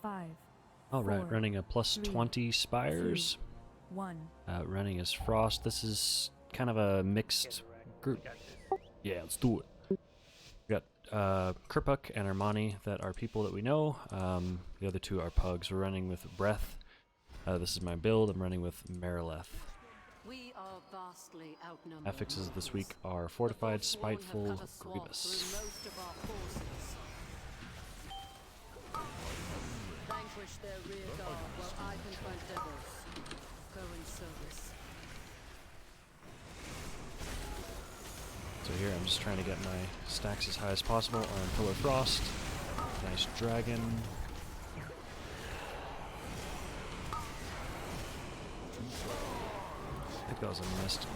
5. Alright, 4, running a plus 3, 20 Spires. 2, 1. Running as Frost. This is kind of a mixed group. Yeah, let's do it. We got Kripuk and Armani that are people that we know. The other two are pugs. We're running with Breath. This is my build. I'm running with Marileth. We are vastly outnumbered. Affixes this week are Fortified, Spiteful, Grievous. Vanquish their rear guard while I confront devils. Go in service. So here I'm just trying to get my stacks as high as possible on Pillar Frost. Nice dragon. I think that was a missed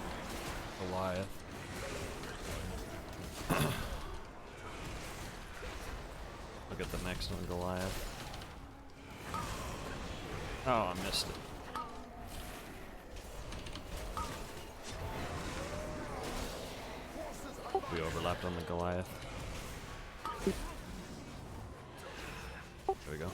Goliath. Look at the next one, Goliath. Oh, I missed it. We overlapped on the Goliath. There we go.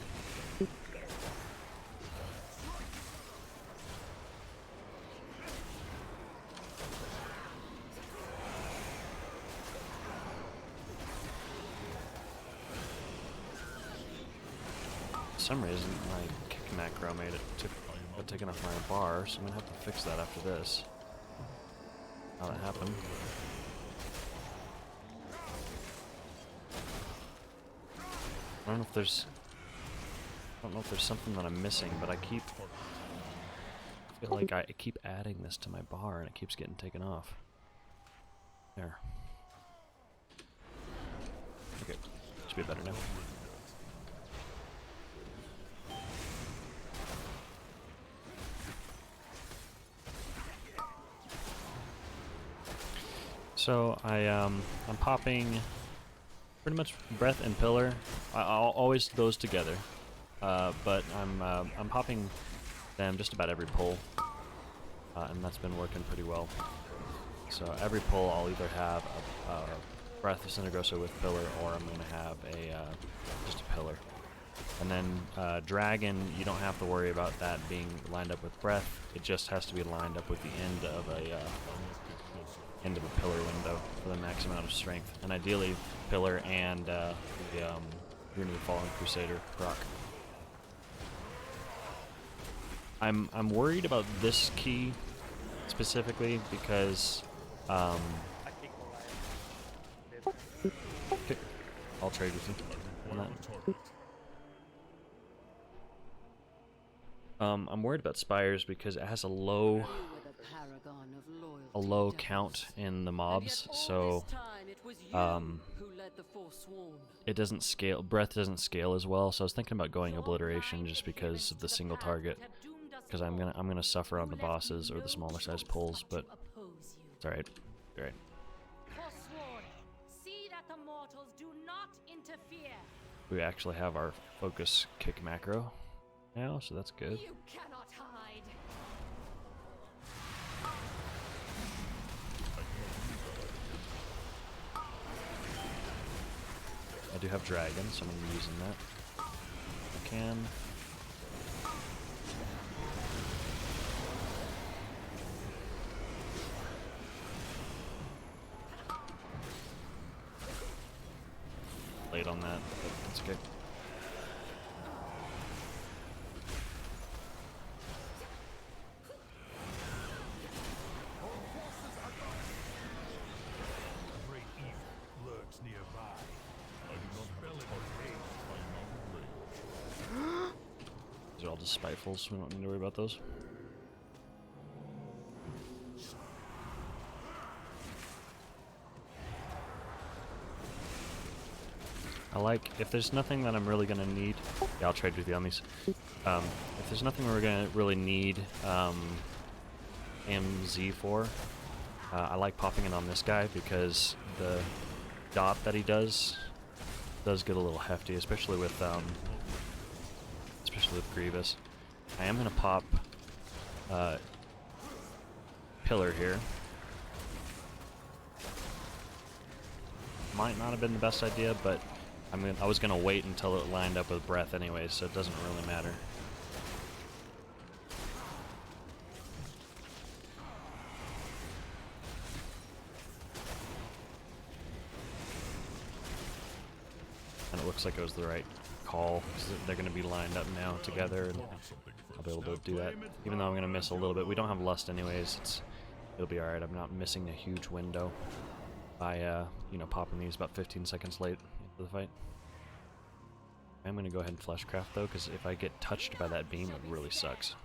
For some reason, my kick macro made it taken off my bar, so I'm gonna have to fix that after this. How that happened. I don't know if there's something that I'm missing, but I feel like I keep adding this to my bar and it keeps getting taken off. There. Okay, should be better now. So I'm popping pretty much Breath and Pillar. I'll always do those together, but I'm popping them just about every pull, and that's been working pretty well. So every pull I'll either have a Breath of Cinegrosa with Pillar, or I'm going to have just a Pillar. And then Dragon, you don't have to worry about that being lined up with Breath. It just has to be lined up with the end of a pillar window for the max amount of strength, and ideally Pillar and the Rune of the Fallen Crusader proc. I'm worried about this key specifically because okay, I'll trade with you on that. I'm worried about Spires because it has a low count in the mobs, so it doesn't scale. Breath doesn't scale as well, so I was thinking about going Obliteration just because of the single target, because I'm gonna suffer on the bosses or the smaller size pulls, but it's alright. Alright. We actually have our focus kick macro now, so that's good. You cannot hide. I do have Dragon, so I'm going to be using that. I can. Late on that, but that's okay. These are all just Spitefuls, so we don't need to worry about those. I like, if there's nothing that I'm really going to need, yeah, I'll trade with you on these. If there's nothing we're going to really need MZ for, I like popping it on this guy because the dot that he does get a little hefty, especially with Grievous. I am going to pop Pillar here. Might not have been the best idea, but I was gonna wait until it lined up with breath anyway, so it doesn't really matter. And it looks like it was the right call, because they're going to be lined up now together, and I'll be able to do that. Even though I'm going to miss a little bit. We don't have Lust anyways, it'll be alright. I'm not missing a huge window by, you know, popping these about 15 seconds late into the fight. I'm going to go ahead and Fleshcraft, though, because if I get touched by that beam, it really sucks.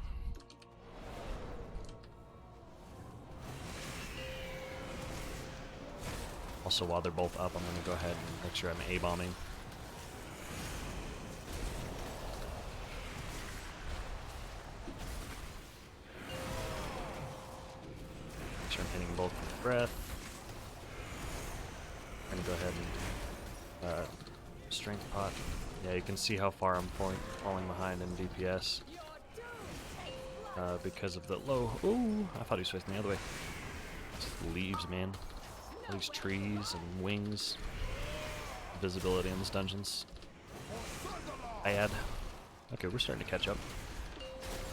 Also, while they're both up, I'm going to go ahead and make sure I'm A-bombing. Make sure I'm hitting both with breath. I'm going to go ahead and strength pot. Yeah, you can see how far I'm falling behind in DPS because of the low. Ooh, I thought he was facing the other way. Just leaves, man. All these trees and wings. Visibility in these dungeons. Bad. Okay, we're starting to catch up.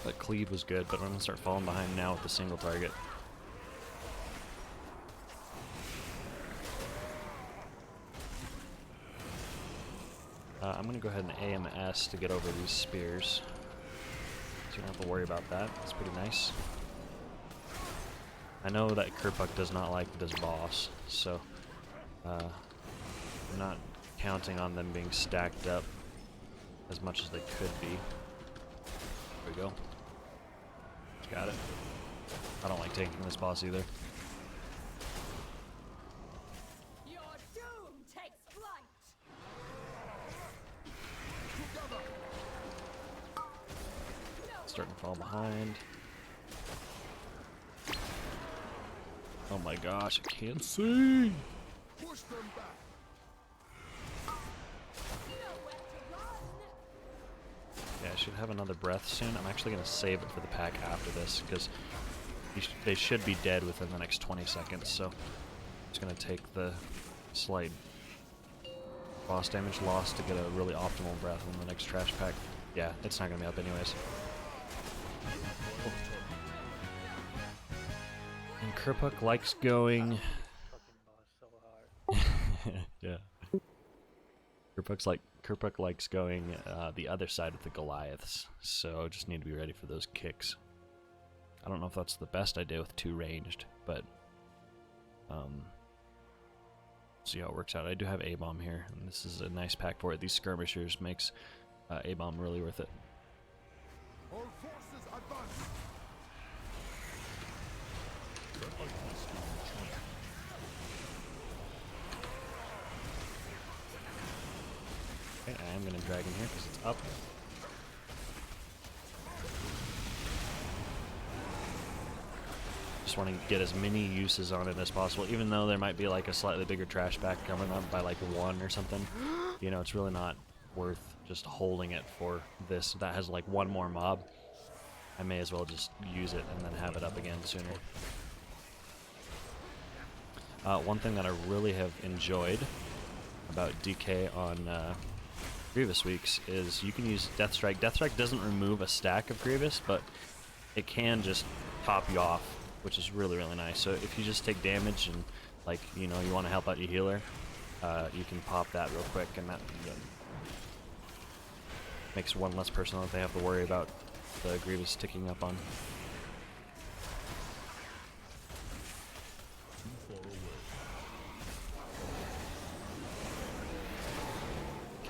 That cleave was good, but I'm gonna start falling behind now with the single target. I'm gonna go ahead and AMS to get over these spears. So you don't have to worry about that. That's pretty nice. I know that Kerpuck does not like this boss, so I'm not counting on them being stacked up as much as they could be. There we go. Got it. I don't like taking this boss either. Your doom takes flight. Starting to fall behind. Oh my gosh, I can't see! Push them back. Yeah, I should have another breath soon. I'm actually going to save it for the pack after this, because they should be dead within the next 20 seconds, so I'm just going to take the slight boss damage loss to get a really optimal breath in the next trash pack. Yeah, it's not going to be up anyways. And Kerpuck likes going... yeah. Kerpuck likes going the other side of the Goliaths, so just need to be ready for those kicks. I don't know if that's the best idea with 2 ranged, but see how it works out. I do have A-bomb here, and this is a nice pack for it. These skirmishers makes A-bomb really worth it. All forces advance. Okay, I am going to drag in here because it's up. Just want to get as many uses on it as possible, even though there might be like a slightly bigger trash pack coming up by like 1 or something. You know, it's really not worth just holding it for this. That has like 1 more mob. I may as well just use it and then have it up again sooner. One thing that I really have enjoyed about DK on Grievous weeks is you can use Death Strike. Death Strike doesn't remove a stack of Grievous, but it can just top you off, which is really, really nice. So if you just take damage and, like, you know, you want to help out your healer, you can pop that real quick, and that makes 1 less person that they have to worry about the Grievous ticking up on.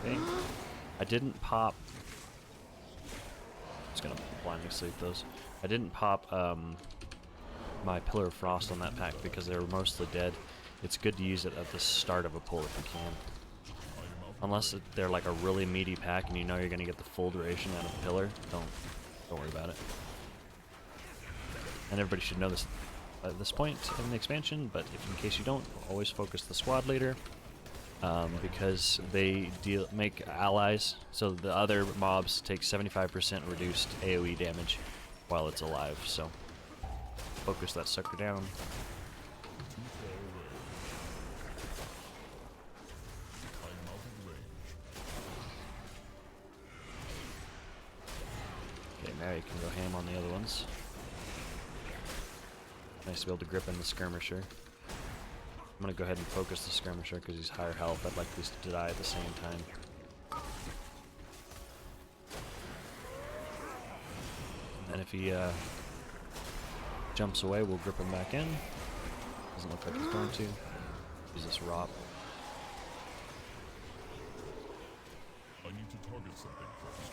Okay. I didn't pop... I'm just gonna blindly sleep those. I didn't pop my Pillar of Frost on that pack because they were mostly dead. It's good to use it at the start of a pull if you can. Unless they're like a really meaty pack and you know you're gonna get the full duration out of Pillar, don't worry about it. And everybody should know this at this point in the expansion, but if in case you don't, always focus the squad leader. Because they make allies, so the other mobs take 75% reduced AoE damage while it's alive, so focus that sucker down. Now you can go ham on the other ones. Nice to be able to grip in the skirmisher. I'm gonna go ahead and focus the skirmisher because he's higher health. I'd like these to die at the same time. And if he jumps away, we'll grip him back in. Doesn't look like he's going to. Use this rot. I need to target something first.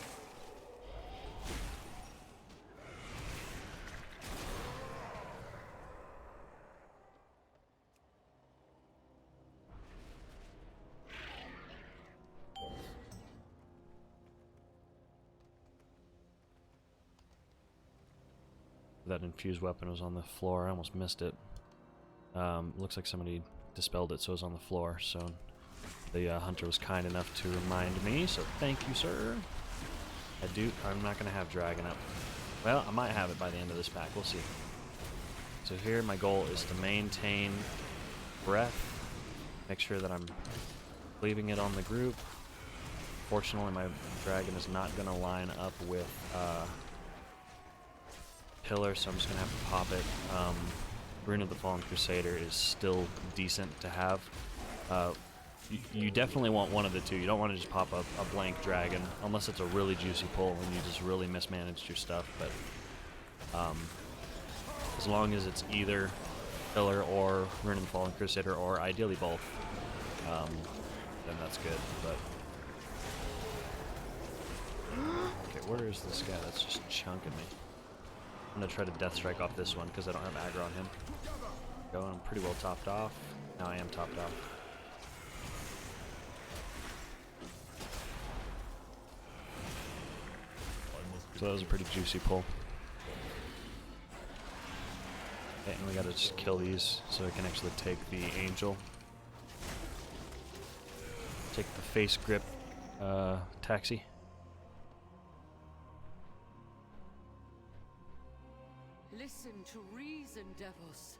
That infused weapon was on the floor. I almost missed it. Looks like somebody dispelled it, so it was on the floor. So the hunter was kind enough to remind me. So thank you, sir. I'm not gonna have dragon up. Well, I might have it by the end of this pack. We'll see. So here, my goal is to maintain breath. Make sure that I'm leaving it on the group. Fortunately, my dragon is not gonna line up with pillar, so I'm just gonna have to pop it. Rune of the Fallen Crusader is still decent to have. You definitely want one of the two. You don't want to just pop up a blank dragon, unless it's a really juicy pull and you just really mismanaged your stuff. But as long as it's either pillar or Rune of the Fallen Crusader, or ideally both, then that's good. But okay, where is this guy that's just chunking me? I'm gonna try to death strike off this one because I don't have aggro on him. I'm pretty well topped off. Now I am topped off. So that was a pretty juicy pull. Okay, and we gotta just kill these so I can actually take the angel. Take the face grip taxi. Listen to reason, Devos.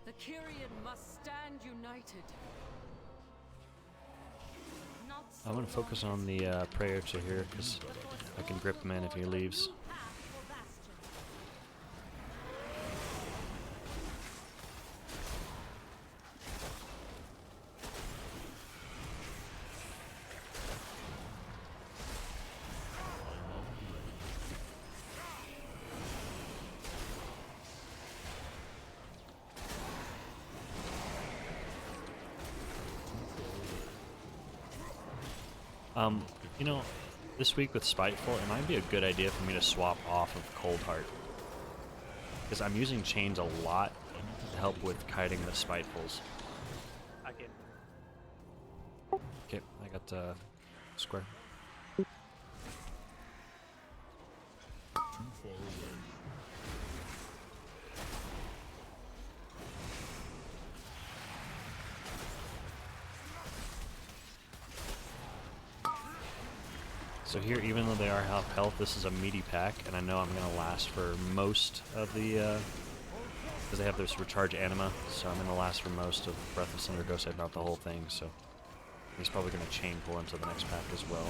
The Kyrian must stand united. I'm gonna focus on the prayer to here because I can grip him in if he leaves. You know, this week with Spiteful, it might be a good idea for me to swap off of Cold Heart. Because I'm using chains a lot to help with kiting the Spitefuls. Okay, I got square. Too far away. So here, even though they are half health, this is a meaty pack, and I know I'm going to last for most of the, because they have this recharge anima, so I'm going to last for most of Breath of Cinder Ghost, not the whole thing, so he's probably going to chain pull into the next pack as well.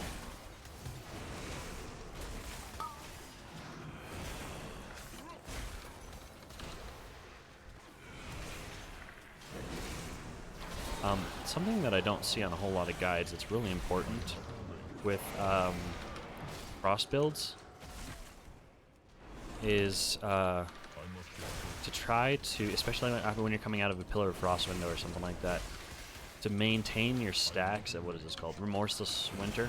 Something that I don't see on a whole lot of guides that's really important with cross builds is to try to, especially when you're coming out of a Pillar of Frost window or something like that, to maintain your stacks at, what is this called? Remorseless Winter?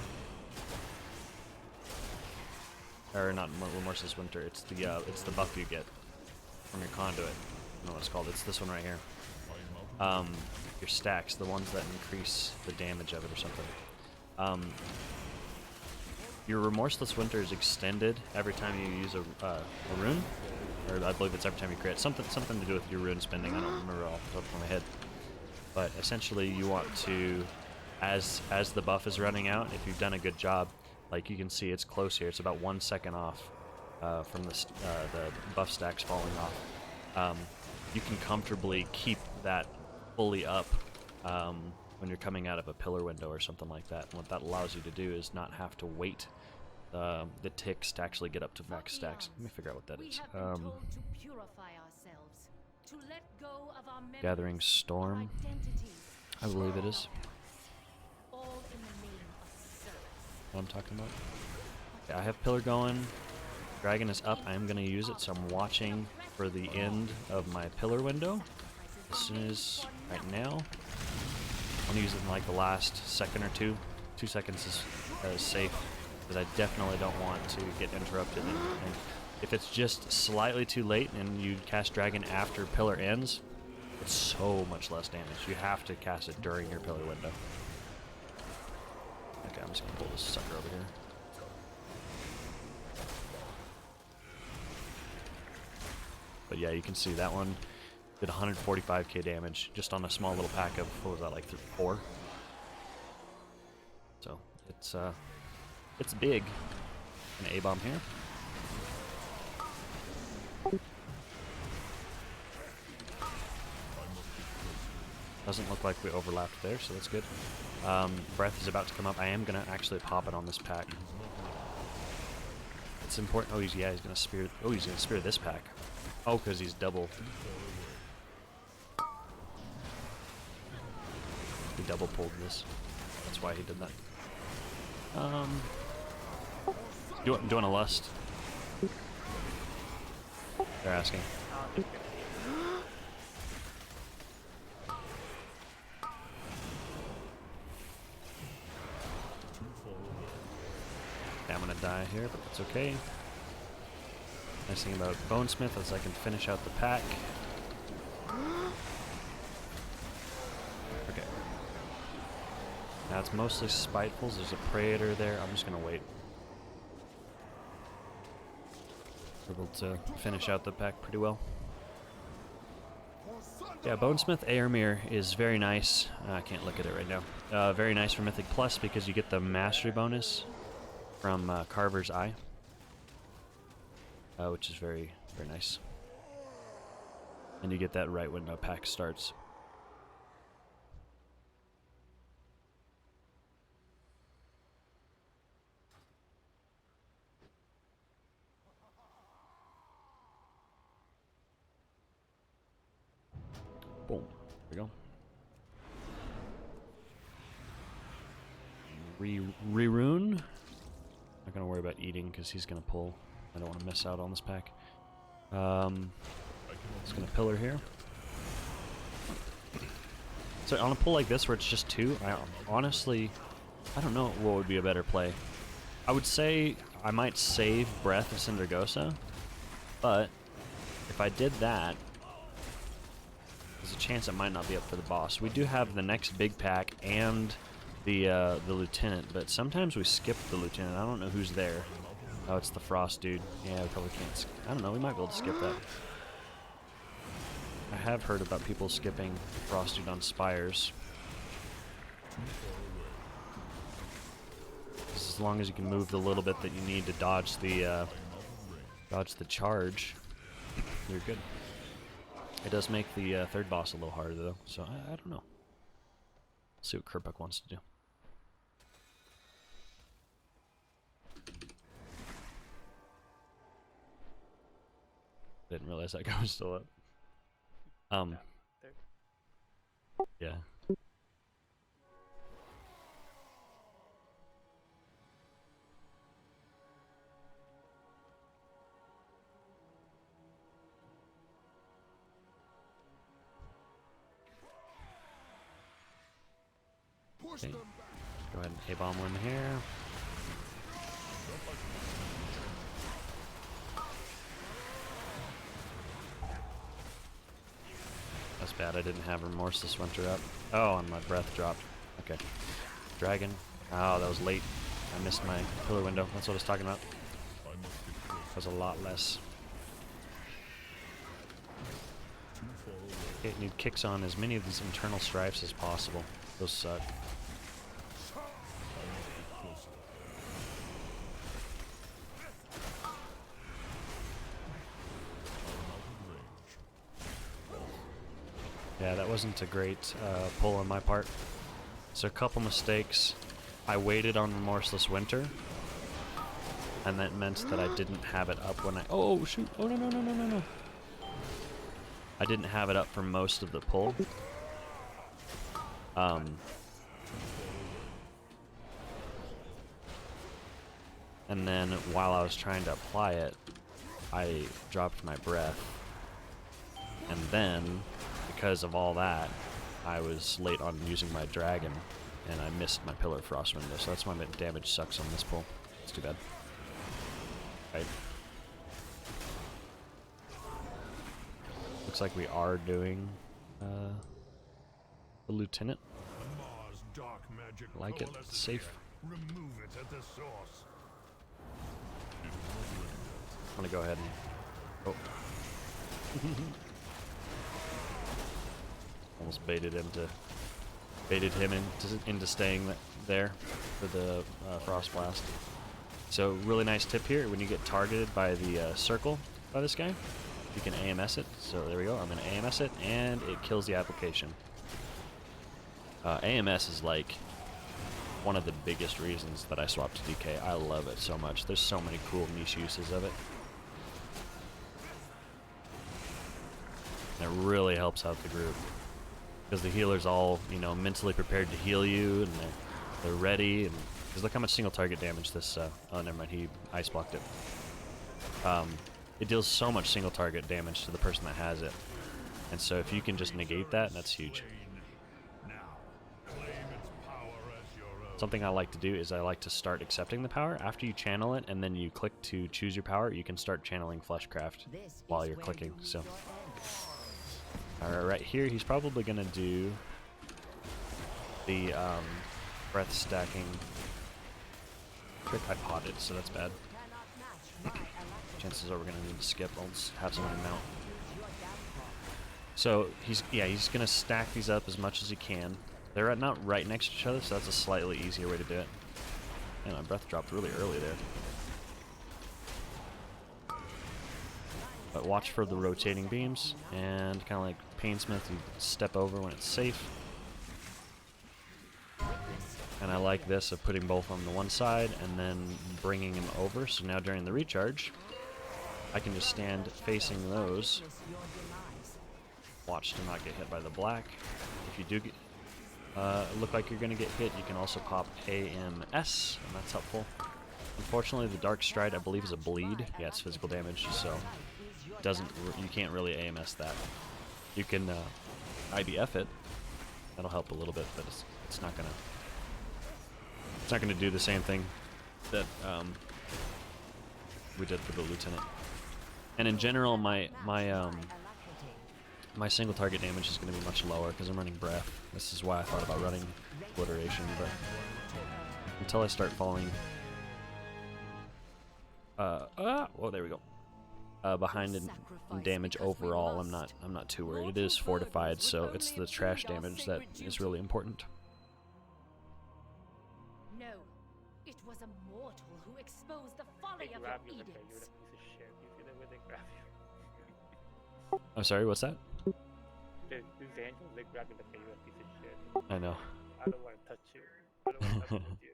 Or not Remorseless Winter, it's the buff you get from your conduit. I don't know what it's called, it's this one right here. Your stacks, the ones that increase the damage of it or something. Your Remorseless Winter is extended every time you use a rune, or I believe it's every time you create something to do with your rune spending. I don't remember off the top of my head, but essentially you want to, as the buff is running out, if you've done a good job, like you can see it's close here. It's about 1 second off from the buff stacks falling off. You can comfortably keep that fully up when you're coming out of a pillar window or something like that. And what that allows you to do is not have to wait the ticks to actually get up to max stacks. Let me figure out what that is. Gathering Storm, I believe it is. What I'm talking about. Yeah, I have Pillar going. Dragon is up. I am going to use it, so I'm watching for the end of my Pillar window. As soon as right now, I'm going to use it in like the last second or two. 2 seconds is safe, because I definitely don't want to get interrupted. And if it's just slightly too late and you cast Dragon after Pillar ends, it's so much less damage. You have to cast it during your Pillar window. Okay, I'm just going to pull this sucker over here. But yeah, you can see that one did 145k damage just on a small little pack of, what was that, like 4? So it's big. An A-bomb here. Doesn't look like we overlapped there, so that's good. Breath is about to come up. I am gonna actually pop it on this pack. It's important. Oh, he's gonna spear. Oh, he's gonna spear this pack. Oh, because he's double. He double pulled this. That's why he did that. Do you want a lust? They're asking. Okay, I'm gonna die here, but that's okay. Nice thing about Bonesmith is I can finish out the pack. Okay. Now it's mostly Spitefuls. There's a Praetor there. I'm just gonna wait. Able to finish out the pack pretty well. Yeah, Bonesmith Heirmir is very nice. I can't look at it right now. Very nice for Mythic Plus because you get the mastery bonus from Carver's Eye, which is very, very nice. And you get that right when the pack starts. Boom. There we go. Rerune. Not gonna worry about eating because he's gonna pull. I don't want to miss out on this pack. Just gonna Pillar here. So on a pull like this where it's just 2, honestly, I don't know what would be a better play. I would say I might save Breath of Syndragosa, but if I did that, there's a chance it might not be up for the boss. We do have the next big pack and the lieutenant, but sometimes we skip the lieutenant. I don't know who's there. Oh, it's the Frost dude. Yeah, we probably can't. I don't know. We might be able to skip that. I have heard about people skipping Frost dude on Spires. As long as you can move the little bit that you need to dodge the charge, you're good. It does make the third boss a little harder though, so I don't know. See what Kerpuck wants to do. Didn't realize that guy was still up. Yeah. Okay. Go ahead and A-bomb one here. That's bad, I didn't have Remorseless Winter up. Oh, and my breath dropped. Okay. Dragon. Oh, that was late. I missed my Pillar window. That's what I was talking about. That was a lot less. Okay, need kicks on as many of these internal strifes as possible. Those suck. Yeah, that wasn't a great pull on my part. So a couple mistakes. I waited on Remorseless Winter, and that meant that I didn't have it up when I... Oh, shoot! Oh, no, no, no, no, no, no. I didn't have it up for most of the pull. And then while I was trying to apply it, I dropped my breath. And then, because of all that, I was late on using my dragon, and I missed my Pillar of Frost window, so that's why my damage sucks on this pull. It's too bad. Right. Looks like we are doing the Lieutenant. Mars dark magic Like it. It's safe. Remove it at the source. I'm gonna go ahead and... Oh. Almost baited him into staying there for the Frost Blast. So really nice tip here, when you get targeted by the circle by this guy, you can AMS it. So there we go, I'm gonna AMS it, and it kills the application. AMS is like one of the biggest reasons that I swapped to DK. I love it so much. There's so many cool niche uses of it. And it really helps out the group. Because the healer's all, you know, mentally prepared to heal you, and they're ready. And because look how much single target damage this... oh, never mind, he ice blocked it. It deals so much single target damage to the person that has it. And so if you can just negate that, that's huge. Something I like to do is I like to start accepting the power. After you channel it and then you click to choose your power, you can start channeling Fleshcraft while you're clicking. So, right here, he's probably going to do the breath stacking trick. I potted, so that's bad. Chances are we're going to need to skip. I'll just have somebody mount. So he's going to stack these up as much as he can. They're not right next to each other, so that's a slightly easier way to do it. And my breath dropped really early there. But watch for the rotating beams, and kind of like Bonesmith, you step over when it's safe. And I like this of putting both on the one side and then bringing him over. So now during the recharge, I can just stand facing those. Watch to not get hit by the black. If you do get... look like you're gonna get hit, you can also pop AMS, and that's helpful. Unfortunately, the Dark Stride, I believe, is a bleed. Yeah, it's physical damage, so you can't really AMS that. You can IBF it. That'll help a little bit, but it's not gonna do the same thing that we did for the Lieutenant. And in general, my single target damage is going to be much lower because I'm running breath. This is why I thought about running obliteration, but until I start falling well, there we go. Behind in damage overall, I'm not too worried. It is fortified, so it's the trash damage that is really important. No, it was a mortal who exposed the folly of your edicts. I'm sorry, what's that? I know. I don't want to touch you. I don't want to touch you.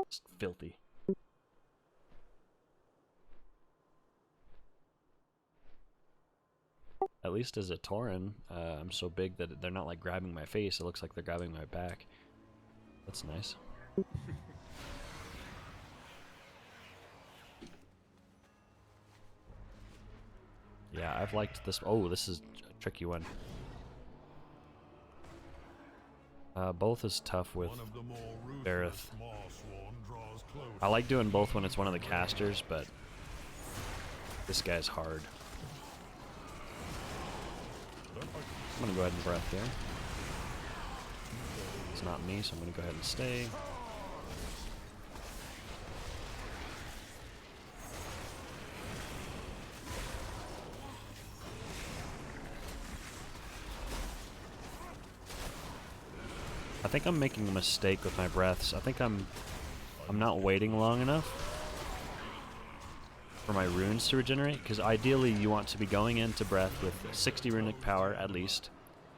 It's filthy. At least as a Tauren, I'm so big that they're not like grabbing my face. It looks like they're grabbing my back. That's nice. Yeah, I've liked this. Oh, this is a tricky one. Both is tough with Bareth. I like doing both when it's one of the casters, but this guy's hard. I'm gonna go ahead and breath here. It's not me, so I'm gonna go ahead and stay. I think I'm making a mistake with my breaths. I think I'm not waiting long enough for my runes to regenerate, because ideally you want to be going into breath with 60 runic power at least,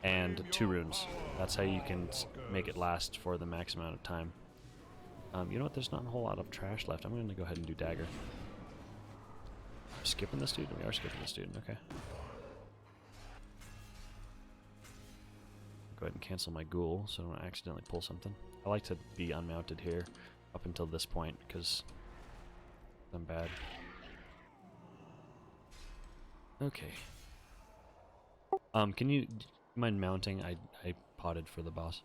and 2 runes. That's how you can make it last for the max amount of time. You know what? There's not a whole lot of trash left. I'm gonna go ahead and do dagger. Skipping this dude? We are skipping this dude. Okay. Go ahead and cancel my ghoul so I don't accidentally pull something. I like to be unmounted here up until this point because I'm bad. Okay. Can you mind mounting? I potted for the boss.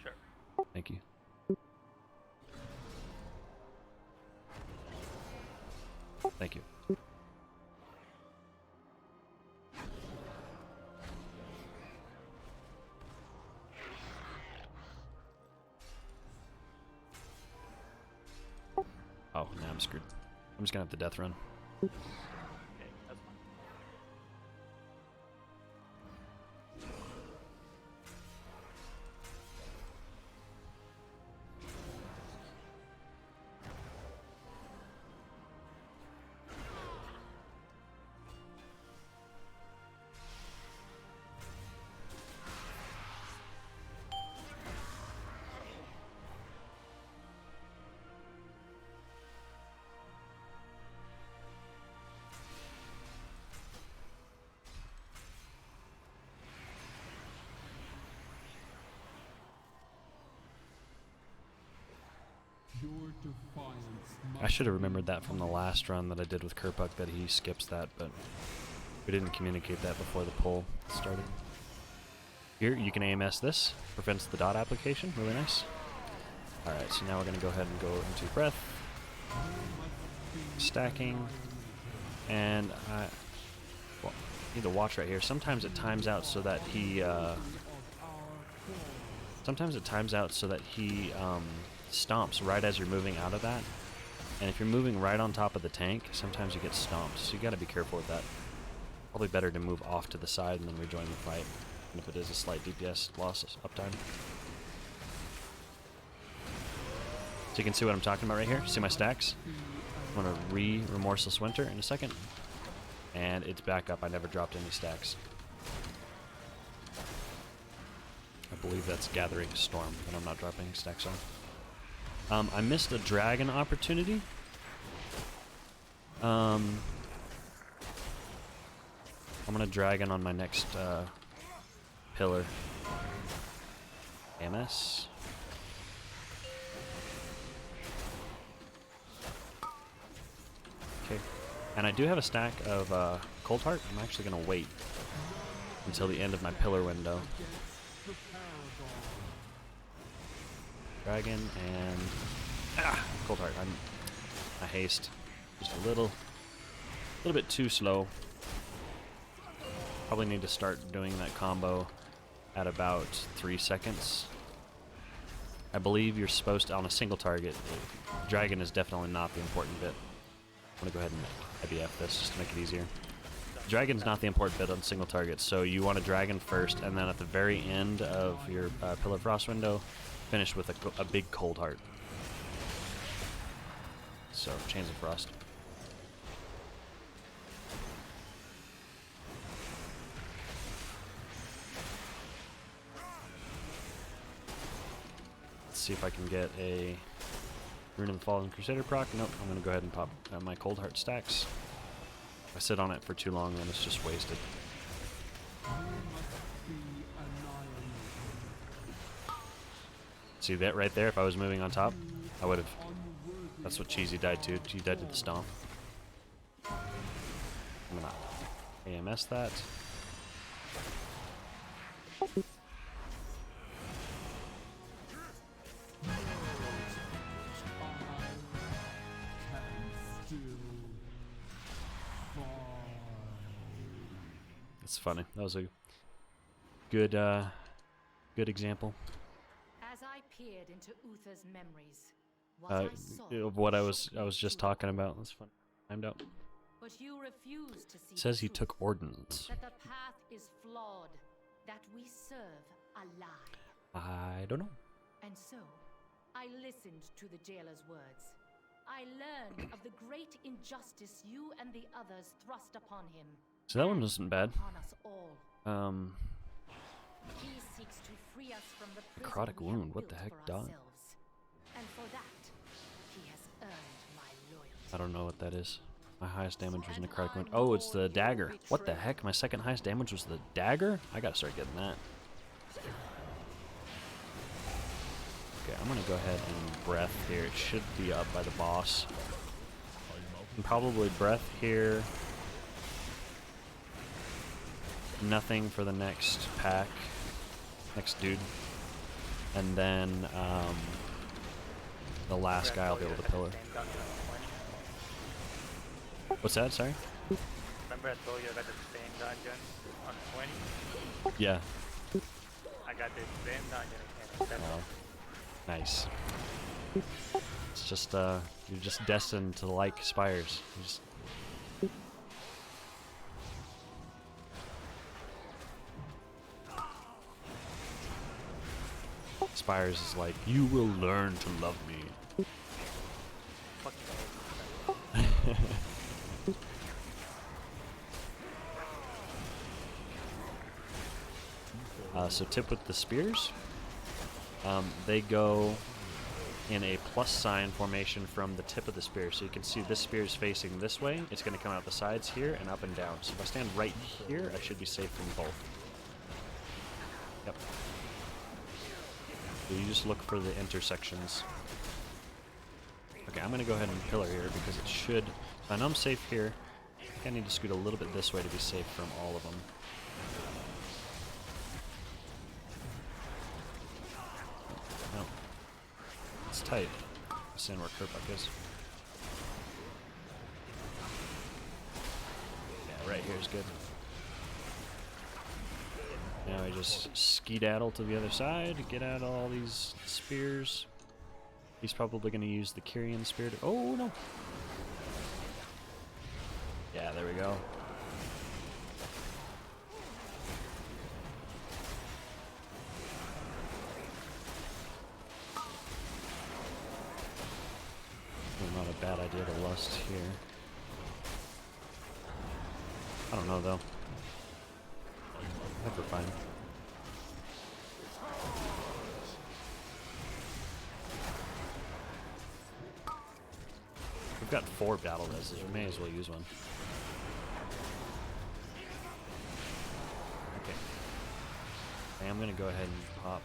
Sure. Thank you. Thank you. Oh, now I'm screwed. I'm just gonna have to death run. Okay, that's fine. I should have remembered that from the last run that I did with Kerpuck, that he skips that, but we didn't communicate that before the pull started. Here, you can AMS this. Prevents the dot application. Really nice. Alright, so now we're going to go ahead and go into breath. Stacking. And well, need to watch right here. Sometimes it times out so that he... stomps right as you're moving out of that. And if you're moving right on top of the tank, sometimes you get stomped, so you gotta be careful with that. Probably better to move off to the side and then rejoin the fight, even if it is a slight DPS loss uptime. So you can see what I'm talking about right here. See my stacks? I'm gonna Remorseless Winter in a second. And it's back up. I never dropped any stacks. I believe that's Gathering Storm, and I'm not dropping stacks on. I missed a dragon opportunity. I'm gonna dragon on my next pillar. MS. Okay. And I do have a stack of Cold Heart. I'm actually gonna wait until the end of my pillar window. Dragon and Cold Heart. I haste just a little bit too slow. Probably need to start doing that combo at about 3 seconds. I believe you're supposed to, on a single target. Dragon is definitely not the important bit. I'm gonna go ahead and IBF this just to make it easier. Dragon's not the important bit on single targets, so you want to dragon first, and then at the very end of your Pillar of Frost window, finish with a big Cold Heart. So, Chains of Frost. Let's see if I can get a Rune of the Fallen Crusader proc. Nope, I'm going to go ahead and pop my Cold Heart stacks. If I sit on it for too long, then it's just wasted. See that right there? If I was moving on top, I would have. That's what Cheesy died to. She died to the stomp. I'm gonna AMS that. That's funny. That was a good, good example. As I peered into Uther's memories, what I saw of what I was just talking about. That's fun. Timed out. But you refuse to see It says the he truth, took ordnance. that the path is flawed, that we serve a lie. I don't know. And so, I listened to the jailer's words. I learned of the great injustice you and the others thrust upon him. So that one wasn't bad. Upon us all. He seeks to free us from the prison Necrotic we have wound. What the built heck, for dog? ourselves. And for that, he has earned my loyalty. I don't know what that is. My highest damage was necrotic wound. Oh, it's the dagger. What the heck? My second highest damage was the dagger? I gotta start getting that. Okay, I'm gonna go ahead and breath here. It should be up by the boss. And probably breath here. Nothing for the next pack. Next dude. And then, the last guy I'll be able to pillar. What's that? Sorry? Remember I told you I got the same dungeon on 20? Yeah. I got the same dungeon again. Wow. Nice. It's just, you're just destined to like Spires. You just... Spires is like, you will learn to love me. So tip with the spears, they go in a plus sign formation from the tip of the spear. So you can see this spear is facing this way. It's going to come out the sides here and up and down. So if I stand right here, I should be safe from both. Yep. So you just look for the intersections. Okay, I'm going to go ahead and pillar here because it should... I know I'm safe here. I think I need to scoot a little bit this way to be safe from all of them. No. It's tight. Stand where Kerpuck is. Yeah, right here is good. Now I just skedaddle to the other side, get out all these spears. He's probably going to use the Kyrian spear to... Oh, no! Yeah, there we go. Not a bad idea to lust here. I don't know, though. I think we're fine. We've got 4 battle reses. We may as well use one. Okay. I'm gonna go ahead and pop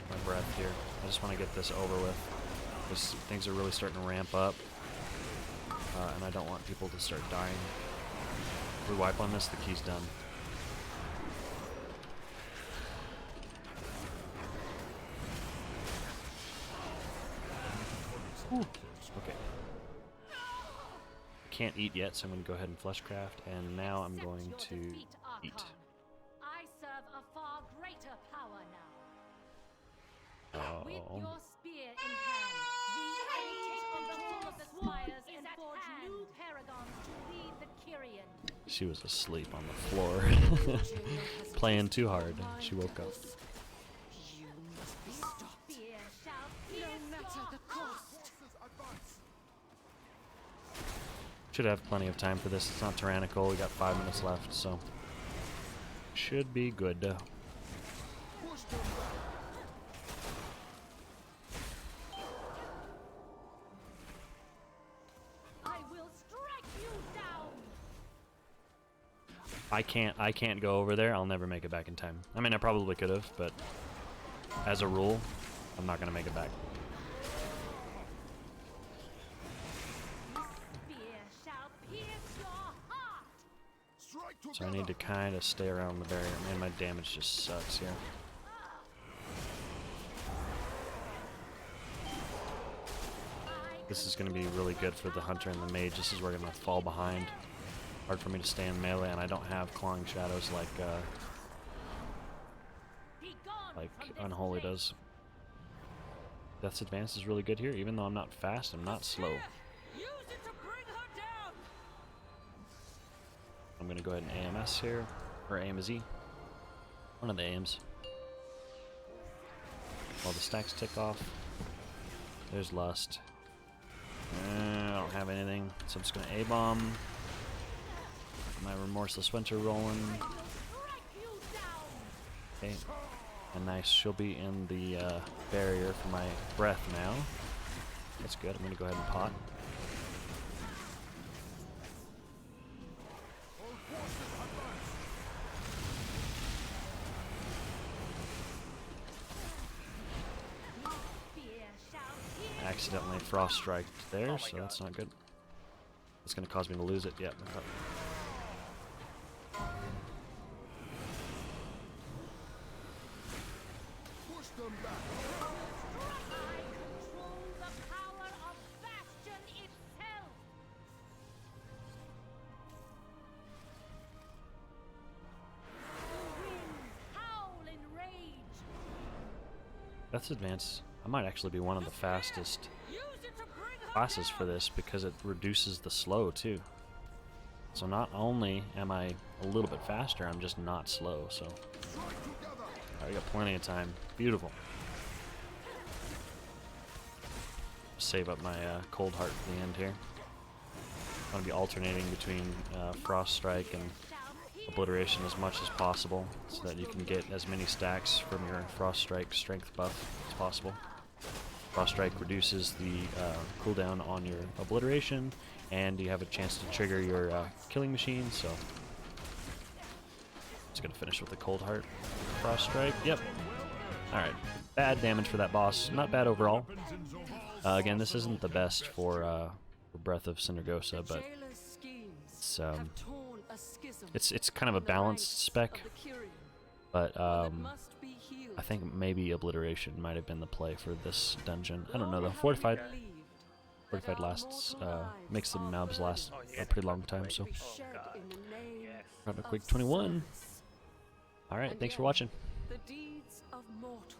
my breath here. I just want to get this over with. Because things are really starting to ramp up. And I don't want people to start dying. If we wipe on this, the key's done. Ooh. Okay. Can't eat yet, so I'm going to go ahead and fleshcraft, and now I'm going to eat. I serve a far greater power now. With your spear in hand, the ultimate of the Spires and forge new paragons to lead the Kyrian. She was asleep on the floor, playing too hard. She woke up. You must be stopped. No matter the cost. Should have plenty of time for this. It's not tyrannical. We got 5 minutes left, so should be good. I will strike you down. I can't go over there. I'll never make it back in time. I mean, I probably could have, but as a rule, I'm not gonna make it back. So I need to kind of stay around the barrier. Man, my damage just sucks here. This is going to be really good for the hunter and the mage. This is where I'm going to fall behind. Hard for me to stay in melee, and I don't have clawing shadows like Unholy does. Death's Advance is really good here. Even though I'm not fast, I'm not slow. I'm going to go ahead and AMS here, or AMZ. One of the AMs. While the stacks tick off. There's Lust. I don't have anything, so I'm just going to A-bomb. My Remorseless Winter rolling. Okay. And nice, she'll be in the barrier for my breath now. That's good. I'm gonna go ahead and pot. Accidentally frost strike there, so that's not good. It's gonna cause me to lose it. Yep. Push them back. I control the power of Bastion itself. The winds howl in rage. Death's Advance. I might actually be one of the fastest classes for this because it reduces the slow too. So not only am I a little bit faster, I'm just not slow. So I got plenty of time. Beautiful. Save up my cold heart at the end here. I'm gonna be alternating between Frost Strike and Obliteration as much as possible, so that you can get as many stacks from your Frost Strike strength buff as possible. Frost Strike reduces the cooldown on your Obliteration, and you have a chance to trigger your killing machine, so just gonna finish with the Cold Heart. Frost Strike, yep. Alright, bad damage for that boss, not bad overall. Again, this isn't the best for Breath of Syndergosa, but it's kind of a balanced spec, but I think maybe Obliteration might have been the play for this dungeon. I don't know though. Fortified lasts makes the mobs last a pretty long time, so got a quick 21. All right, thanks for watching. The deeds of mortal